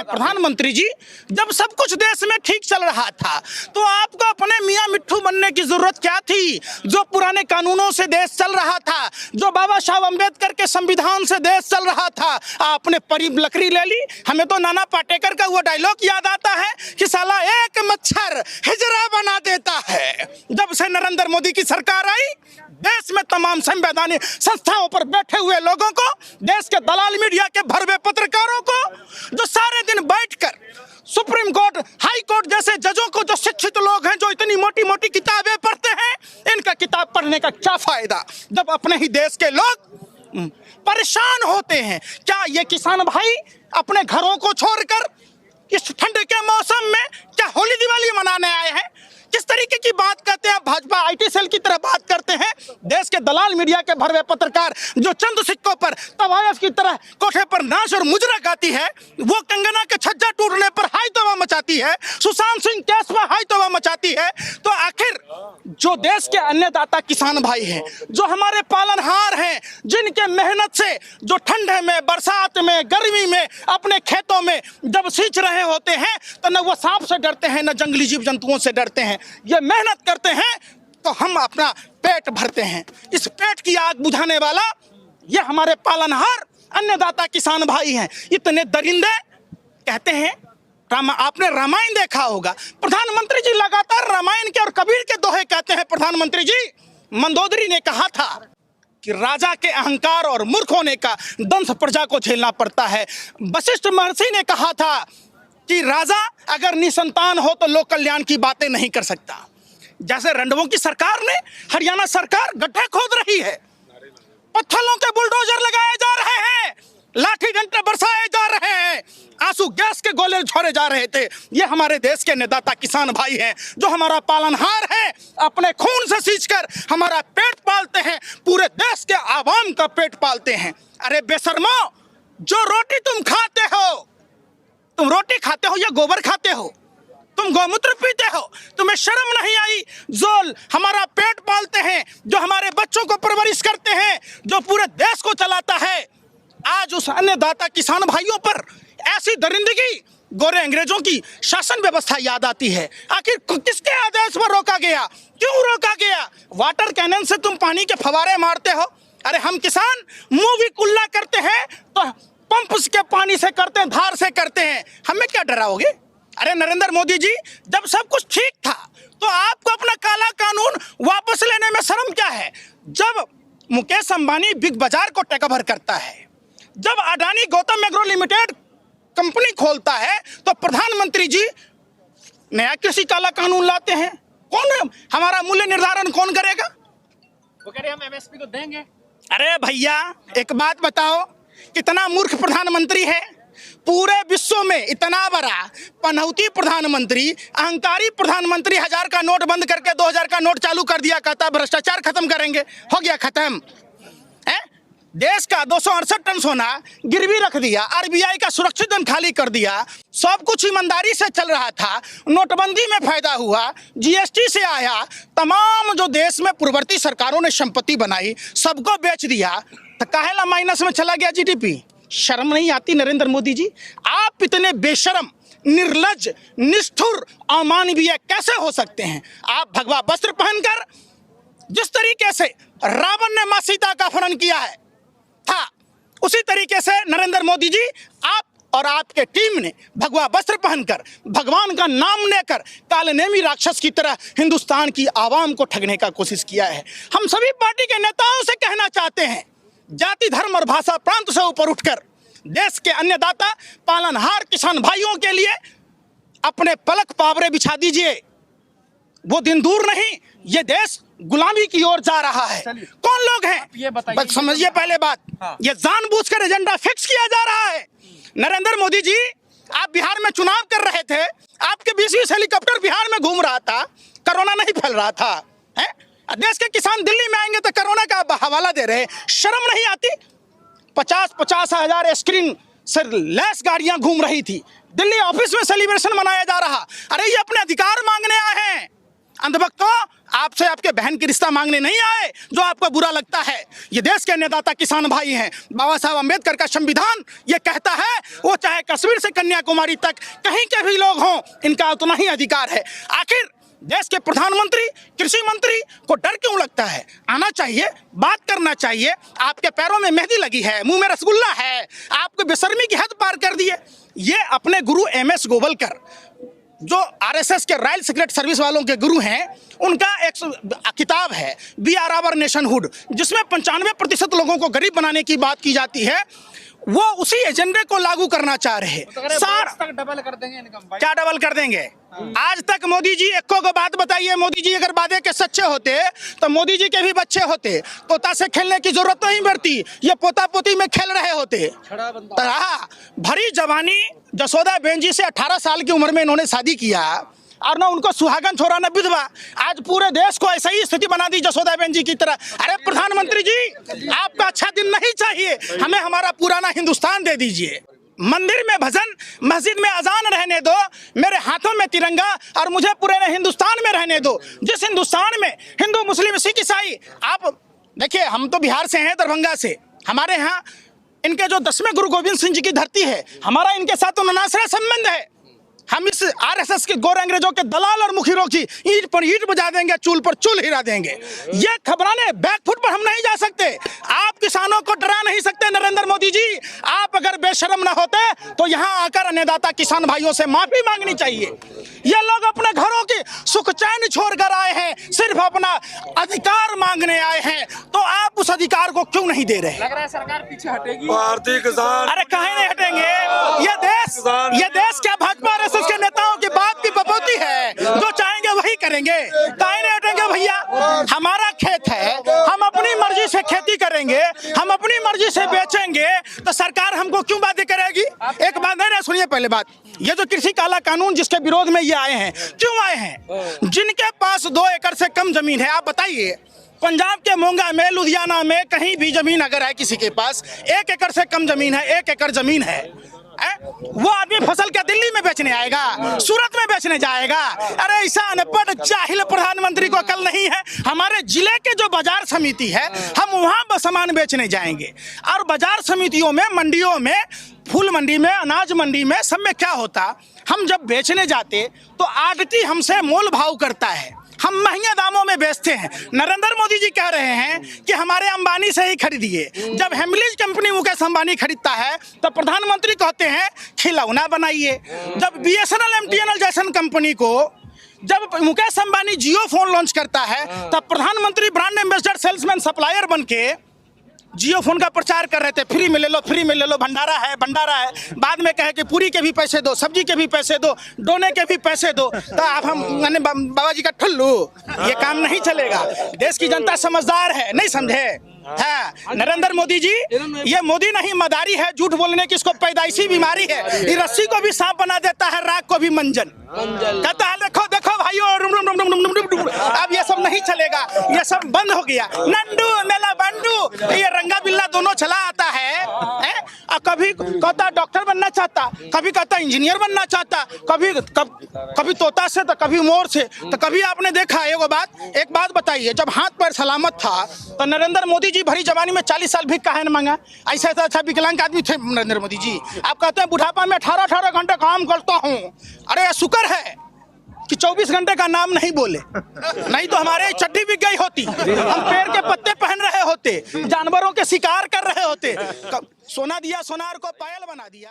हैं प्रधानमंत्री जी, जब सब कुछ देश में ठीक चल रहा था तो आपको अपने मियां मिट्ठू बनने की जरूरत क्या थी? जो पुराने कानूनों से देश चल रहा था, जो बाबा साहब अम्बेडकर के संविधान से देश चल रहा था, आपने परी लकड़ी ले ली। हमें तो नाना पाटेकर का वो डायलॉग याद आता है कि साला एक मच्छर हिजरा बना देता है। जब से नरेंद्र मोदी की सरकार आई, देश में तमाम संवैधानिक संस्थाओं पर बैठे हुए लोगों को, देश के दलाल मीडिया के भरवे पत्रकारों को, जो सारे दिन बैठकर सुप्रीम कोर्ट, हाई कोर्ट जैसे जजों को, जो शिक्षित लोग हैं, जो इतनी मोटी मोटी किताबें पढ़ते हैं, इनका किताब पढ़ने का क्या फायदा जब अपने ही देश के लोग परेशान होते हैं? क्या ये किसान भाई अपने घरों को छोड़कर इस ठंड के मौसम में क्या होली दिवाली मनाने आए हैं? किस तरीके की बात करते हैं? भाजपा आईटी सेल की तरह बात करते हैं। देश के दलाल मीडिया के भरवे पत्रकार जो चंद सिक्कों पर तवायफ की तरह कोठे पर नाच और मुजरा गाती है, वो कंगना के छज्जा टूटने पर हाय तौबा मचाती है, सुशांत सिंह केस में हाय तौबा मचाती है। तो आखिर जो देश के अन्नदाता किसान भाई हैं, जो हमारे पालनहार हैं, जिनके मेहनत से जो ठंड में, बरसात में, गर्मी में अपने खेतों में जब सींच रहे होते हैं, तो न वो सांप से डरते हैं, न जंगली जीव जंतुओं से डरते हैं। ये मेहनत करते हैं तो हम अपना पेट भरते हैं। इस पेट की आग बुझाने वाला ये हमारे पालनहार अन्नदाता किसान भाई हैं। इतने दरिंदे कहते हैं, आपने रामायण देखा होगा, प्रधानमंत्री जी लगातार रामायण के और कबीर के दोहे कहते हैं। प्रधानमंत्री जी, मंदोदरी ने कहा था कि राजा के अहंकार और मूर्ख होने का दंश प्रजा को झेलना पड़ता है। वशिष्ठ महर्षि ने कहा था कि राजा अगर निसंतान हो तो लोक कल्याण की बातें नहीं कर सकता। जैसे रंडवों की सरकार ने, हरियाणा सरकार गड्ढे खोद रही है, पत्थरों के बुलडोजर लगाए जा रहे हैं, लाठी डंडे बरसाए जा रहे हैं, आंसू गैस के गोले छोड़े जा रहे थे। ये हमारे देश के अन्नदाता किसान भाई हैं, जो हमारा पालनहार है, अपने खून से सींचकर हमारा पेट पालते हैं, पूरे देश के आवाम का पेट पालते हैं। अरे बेशर्मो, जो रोटी तुम खाते हो, तुम रोटी खाते हो या गोबर खाते हो? तुम गौमूत्र पीते हो? तुम्हें शर्म नहीं आई? जो हमारा पेट पालते हैं, जो हमारे बच्चों को परवरिश करते हैं, जो पूरे देश को चलाता है, आज उस अन्नदाता किसान भाइयों पर ऐसी दरिंदगी, गोरे अंग्रेजों की शासन व्यवस्था याद आती है। आखिर किसके आदेश पर रोका गया? क्यों रोका गया? वाटर कैनन से तुम पानी के फवारे मारते हो। अरे हम किसान मुंह भी कुल्ला करते हैं तो पंप के पानी से करते हैं, धार से करते हैं, हमें क्या डराओगे? अरे नरेंद्र मोदी जी, जब सब कुछ ठीक था तो आपको अपना काला कानून वापस लेने में शर्म क्या है? जब मुकेश अंबानी बिग बाजार को टेक ओवर करता है, जब Adani Gautam agro limited company खोलता है, तो प्रधानमंत्री जी नया कृषि काला कानून लाते हैं। कौन हमारा मूल्य निर्धारण कौन करेगा? वो कह रहे हम एमएसपी को देंगे। अरे भैया, एक बात बताओ, कितना मूर्ख प्रधानमंत्री है? पूरे विश्व में इतना बड़ा पनौती प्रधानमंत्री, अहंकारी प्रधानमंत्री 1000 का नोट बंद करके 2000 का नोट चालू कर दिया, कहता भ्रष्टाचार खत्म करेंगे। हो गया खत्म है? देश का 268 टन सोना गिरवी रख दिया, आरबीआई का सुरक्षित धन खाली कर दिया, सब कुछ ईमानदारी से चल रहा था, नोटबंदी में फायदा हुआ, जीएसटी से आया, तमाम जो देश में पूर्ववर्ती सरकारों ने संपत्ति बनाई सबको बेच दिया, तो काहेला माइनस में चला गया जीडीपी? शर्म नहीं आती नरेंद्र मोदी जी? आप इतने बेशरम, निर्लज्ज, निष्ठुर, अमानवीय कैसे हो सकते हैं? आप भगवा वस्त्र पहनकर जिस तरीके से रावण ने मां सीता का अपहरण किया है था, उसी तरीके से नरेंद्र मोदी जी, आप और आपके टीम ने भगवा वस्त्र पहनकर, भगवान का नाम लेकर कालनेमी राक्षस की तरह हिंदुस्तान की आवाम को ठगने का कोशिश किया है। हम सभी पार्टी के नेताओं से कहना चाहते हैं, जाति, धर्म और भाषा प्रांत से ऊपर उठकर देश के अन्नदाता पालनहार किसान भाइयों के लिए अपने पलक पावरे बिछा दीजिए। वो दिन दूर नहीं, ये देश गुलामी की ओर जा रहा है। कौन लोग हैं ये बताइए, समझिए पहले बात। हाँ। ये जानबूझकर एजेंडा फिक्स किया जा रहा है। नरेंद्र मोदी जी, आप बिहार में चुनाव कर रहे थे, आपके 20-20 हेलीकॉप्टर बिहार में घूम रहा था, कोरोना नहीं फैल रहा था, है? देश के किसान दिल्ली में आएंगे तो कोरोना का हवाला दे रहे। शर्म नहीं आती? 50-50 हजार स्क्रीन से लैस गाड़ियां घूम रही थी, दिल्ली ऑफिस में सेलिब्रेशन मनाया जा रहा। अरे ये अपने अधिकार मांगने आए हैं, अंधभक्तों, आपसे आपके बहन की रिश्ता मांगने नहीं आए जो आपको बुरा लगता है। ये देश के अन्नदाता किसान भाई हैं। बाबा साहब अम्बेडकर का संविधान ये कहता है, वो चाहे कश्मीर से कन्याकुमारी तक कहीं के भी लोग हों, इनका उतना ही अधिकार है। आखिर देश के प्रधानमंत्री, कृषि मंत्री को डर क्यों लगता है? आना चाहिए, बात करना चाहिए। आपके पैरों में मेहंदी लगी है, मुंह में रसगुल्ला है, आपको बेशर्मी की हद पार कर दिए। ये अपने गुरु MS गोवलकर, जो RSS के रॉयल सीक्रेट सर्विस वालों के गुरु हैं, उनका एक किताब है वी आर आवर नेशनहुड, जिसमें 95% लोगों को गरीब बनाने की बात की जाती है। वो उसी एजेंडे को लागू करना चाह रहे हैं। तक डबल कर देंगे इनकम भाई। क्या डबल कर देंगे? आज तक मोदी जी एक को बात बताइए, मोदी जी अगर वादे के सच्चे होते तो मोदी जी के भी बच्चे होते, तोता से खेलने की जरूरत नहीं पड़ती, ये पोता पोती में खेल रहे होते। तरह भरी जवानी जसोदा बेन जी से 18 साल की उम्र में इन्होंने शादी किया, और ना उनको सुहागन छोरा न विधवा। आज पूरे देश को ऐसा ही स्थिति बना दी जसोदा बेन जी की तरह। अरे प्रधानमंत्री जी, आपका अच्छा दिन नहीं चाहिए, हमें हमारा पुराना हिंदुस्तान दे दीजिए। मंदिर में भजन, मस्जिद में अजान रहने दो, मेरे हाथों में तिरंगा और मुझे पूरे हिंदुस्तान में रहने दो। जिस हिंदुस्तान में हिंदू, मुस्लिम, सिख, ईसाई, आप देखिए, हम तो बिहार से हैं, दरभंगा से। हमारे यहाँ इनके जो 10वें गुरु गोविंद सिंह जी की धरती है, हमारा इनके साथ तो नासरा संबंध है। हम इस RSS के गोर अंग्रेजों के दलाल और मुखिरों की ईंट पर ईंट बजा देंगे, चूल पर चूल हिला देंगे। ये खबराने बैकफुट पर हम नहीं जा सकते। आप किसानों को डरा नहीं सकते नरेंद्र मोदी जी। आप अगर बेशर्म न होते तो यहाँ आकर अन्नदाता किसान भाइयों से माफी मांगनी चाहिए। ये लोग अपने घरों की सुख चैन छोड़ कर आए हैं, सिर्फ अपना अधिकार मांगने आए हैं, तो आप उस अधिकार को क्यों नहीं दे रहे? लग रहा है सरकार पीछे हटेगी। भारतीय किसान, अरे कहीं नहीं हटेंगे। ये देश क्या भाजपा RSS के नेताओं की बात की बपोती है? जो चाहेंगे वही करेंगे, कहीं नहीं हटेंगे भैया। हमारा खेत है, हम अपनी मर्जी से खेती करेंगे, हम अपनी मर्जी से बेचेंगे, तो सरकार हमको क्यों बातें करेगी? एक बात है ना, सुनिए पहले बात, ये जो कृषि काला कानून जिसके विरोध में ये आए हैं, क्यों आए हैं? जिनके पास 2 एकड़ से कम जमीन है, आप बताइए, पंजाब के मोंगा में, लुधियाना में कहीं भी जमीन अगर है किसी के पास, 1 एकड़ से कम जमीन है, 1 एकड़ जमीन है, वो आदमी फसल क्या दिल्ली में बेचने आएगा, सूरत में बेचने जाएगा? अरे ऐसा अनपढ़ जाहिल प्रधानमंत्री को अकल नहीं है। हमारे जिले के जो बाजार समिति है, हम वहाँ सामान बेचने जाएंगे, और बाजार समितियों में, मंडियों में, फूल मंडी में, अनाज मंडी में, सब में क्या होता, हम जब बेचने जाते तो आड़ती हमसे मोल भाव करता है, हम महंगे दामों में बेचते हैं। नरेंद्र मोदी जी कह रहे हैं कि हमारे अंबानी से ही खरीदिए। जब हेमलीज कंपनी मुकेश अंबानी खरीदता है तो प्रधानमंत्री कहते हैं खिलौना बनाइए। जब BSNL MTNL जैसन कंपनी को, जब मुकेश अंबानी जियो फोन लॉन्च करता है, तब प्रधानमंत्री ब्रांड एम्बेसडर, सेल्समैन, सप्लायर बन के जियो फोन का प्रचार कर रहे थे। फ्री में ले लो, फ्री में ले लो, भंडारा है, भंडारा है। बाद में कहे कि पूरी के भी पैसे दो, सब्जी के भी पैसे दो, डोने के भी पैसे दो। तो आप हम बाबा जी का ठुल्लू, ये काम नहीं चलेगा। देश की जनता समझदार है, नहीं समझे? है नरेंद्र मोदी जी, ये मोदी नहीं मदारी है, झूठ बोलने की इसको पैदाइशी बीमारी है। ये रस्सी को भी सांप बना देता है, राख को भी मंजन कहता है। देखो देखो भाइयों, अब ये सब नहीं चलेगा, ये सब बंद हो गया। नंडू मेला बंडू, ये रंगा बिल्ला दोनों चला आता है, और कभी कहता डॉक्टर बनना चाहता, कभी कहता इंजीनियर बनना चाहता, कभी तोता से तो कभी मोर से। तो कभी आपने देखा एक बात बताइए, जब हाथ पैर सलामत था तो नरेंद्र मोदी जी भरी जवानी में 40 साल भीख काहे न मांगा? ऐसा अच्छा विकलांग आदमी थे नरेंद्र मोदी जी। आप कहते हैं बुढ़ापा में 18 घंटे काम करता हूँ। अरे शुक्र है कि 24 घंटे का नाम नहीं बोले, नहीं तो हमारे चड्डी बिक गई होती, हम पेड़ के पत्ते पहन रहे होते, जानवरों के शिकार कर रहे होते। सोना दिया सोनार को पायल बना दिया।